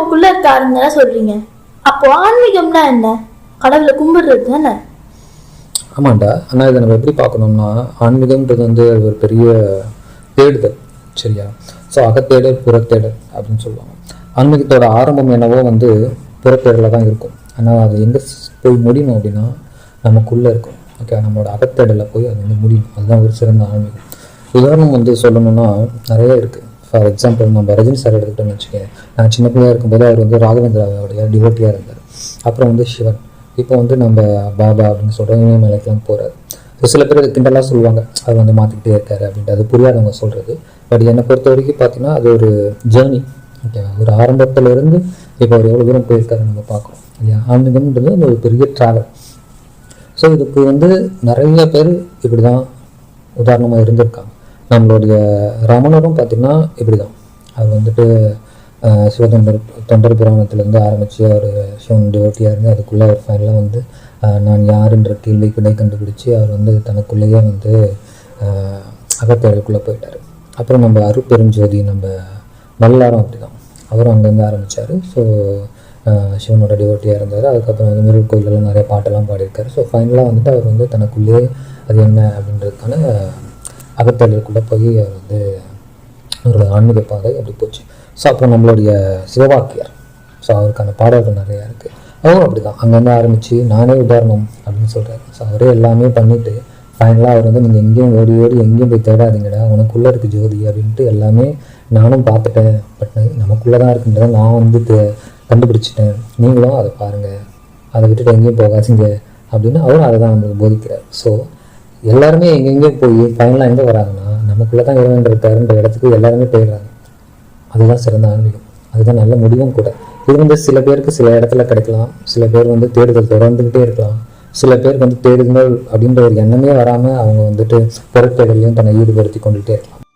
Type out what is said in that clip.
நமக்குள்ள இருக்காருன்னு சொல்றீங்க. அப்போ ஆன்மீகம்னா என்ன? கடவுளை கும்பிடுறது தானே? ஆமாண்டா. ஆனால் இதை நம்ம எப்படி பார்க்கணும்னா, ஆன்மீகம்ன்றது வந்து ஒரு பெரிய தேடுதல், சரியா? ஸோ அகத்தேடல் புறத்தேடல் அப்படின்னு சொல்லுவாங்க. ஆன்மீகத்தோட ஆரம்பம் என்னவோ வந்து புறத்தேடலில் தான் இருக்கும். ஆனால் அது எங்கே போய் முடியணும் அப்படின்னா நமக்குள்ளே இருக்கும். ஓகே, நம்மளோட அகத்தேடலில் போய் அது வந்து முடியும். அதுதான் ஒரு சிறந்த ஆன்மீகம். உதாரணம் வந்து சொல்லணும்னா நிறைய இருக்குது. ஃபார் எக்ஸாம்பிள் நம்ம ரஜினி சார் எடுத்துக்கிட்டோம்னு வச்சுக்கேன். நான் சின்ன பிள்ளையாக இருக்கும்போது அவர் வந்து ராகவேந்திராவுடைய டிவோட்டியாக இருந்தார். அப்புறம் வந்து சிவன். இப்போ வந்து நம்ம பாபா அப்படின்னு சொல்கிறோம், இமயமலைக்கெலாம் போகிறாரு. ஸோ சில பேர் அது கிண்டலாக சொல்லுவாங்க, அது வந்து மாற்றிக்கிட்டே இருக்காரு அப்படின்ட்டு. அது புரியாதவங்க சொல்கிறது. பட் என்னை பொறுத்த வரைக்கும் பார்த்தீங்கன்னா அது ஒரு ஜேர்னி. ஓகேவா? ஒரு ஆரம்பத்திலேருந்து இப்போ அவர் எவ்வளோ தூரம் போயிருக்காரு நம்ம பார்க்குறோம் இல்லையா? ஆன்மீகம்ன்றது அந்த ஒரு பெரிய ட்ராவல். ஸோ இதுக்கு வந்து நிறைய பேர் இப்படி தான் உதாரணமாக இருந்திருக்காங்க. நம்மளுடைய ரமணரும் பார்த்திங்கன்னா இப்படி தான். அது வந்துட்டு தொண்டர் புராணத்துலேருந்து ஆரம்பித்து அவர் சிவன் டிவோட்டியாக இருந்து அதுக்குள்ளே அவர் ஃபைனலாக வந்து நான் யாருன்ற கேள்விக்கு விடை கண்டுபிடிச்சி அவர் வந்து தனக்குள்ளேயே வந்து அகத்தேடலுக்குள்ளே போயிட்டார். அப்புறம் நம்ம அருட்பெருஞ்சோதி நம்ம வல்லாரும் அப்படி தான். அவரும் அங்கேருந்து ஆரம்பித்தார். ஸோ சிவனோட டிவோட்டியாக இருந்தார். அதுக்கப்புறம் வந்து முருகன் கோயிலெல்லாம் நிறைய பாட்டெல்லாம் பாடியிருக்காரு. ஸோ ஃபைனலாக வந்துட்டு அவர் வந்து தனக்குள்ளேயே அது என்ன அப்படின்றதுக்கான அகத்தேடலுக்குள்ளே போய் அவர் வந்து ஒரு ஆன்மீக பாதை அப்படி போச்சு. ஸோ அப்போ நம்மளுடைய சிவவாக்கியார், ஸோ அவருக்கான பாடல்கள் நிறையா இருக்குது. அவரும் அப்படி தான் அங்கேருந்து ஆரம்பித்து நானே உதாரணம் அப்படின்னு சொல்கிறாரு. ஸோ அவரே எல்லாமே பண்ணிவிட்டு ஃபைனலாக அவர் வந்து நீங்கள் எங்கேயும் ஓடி ஓடி எங்கேயும் போய் தேடாதீங்கடா, உனக்குள்ளே இருக்குது ஜோதி அப்படின்ட்டு எல்லாமே நானும் பார்த்துட்டேன். பட் நமக்குள்ளே தான் இருக்குன்றதை நான் வந்து கண்டுபிடிச்சிட்டேன், நீங்களும் அதை பாருங்கள், அதை விட்டுட்டு எங்கேயும் போகாதீங்க அப்படின்னு அவரும் அதை தான் நம்மளுக்கு போதிக்கிறார். ஸோ எல்லாருமே எங்கெங்கேயும் போய் ஃபைனலாக எங்கே வராங்கன்னா நமக்குள்ளே தான் இறைவன் இருக்காருன்ற இடத்துக்கு எல்லாருமே போயிடுறாங்க. அதுதான் சிறந்த ஆன்மீகம். அதுதான் நல்ல முடிவும் கூட. இது வந்து சில பேருக்கு சில இடத்துல கிடைக்கலாம். சில பேர் வந்து தேடுதல் தொடர்ந்துக்கிட்டே இருக்கலாம். சில பேருக்கு வந்து தேடுதல் அப்படின்ற ஒரு எண்ணமே வராமல் அவங்க வந்துட்டு பொருட்தேடலையும் தன்னை ஈடுபடுத்தி கொண்டுகிட்டே இருக்கலாம்.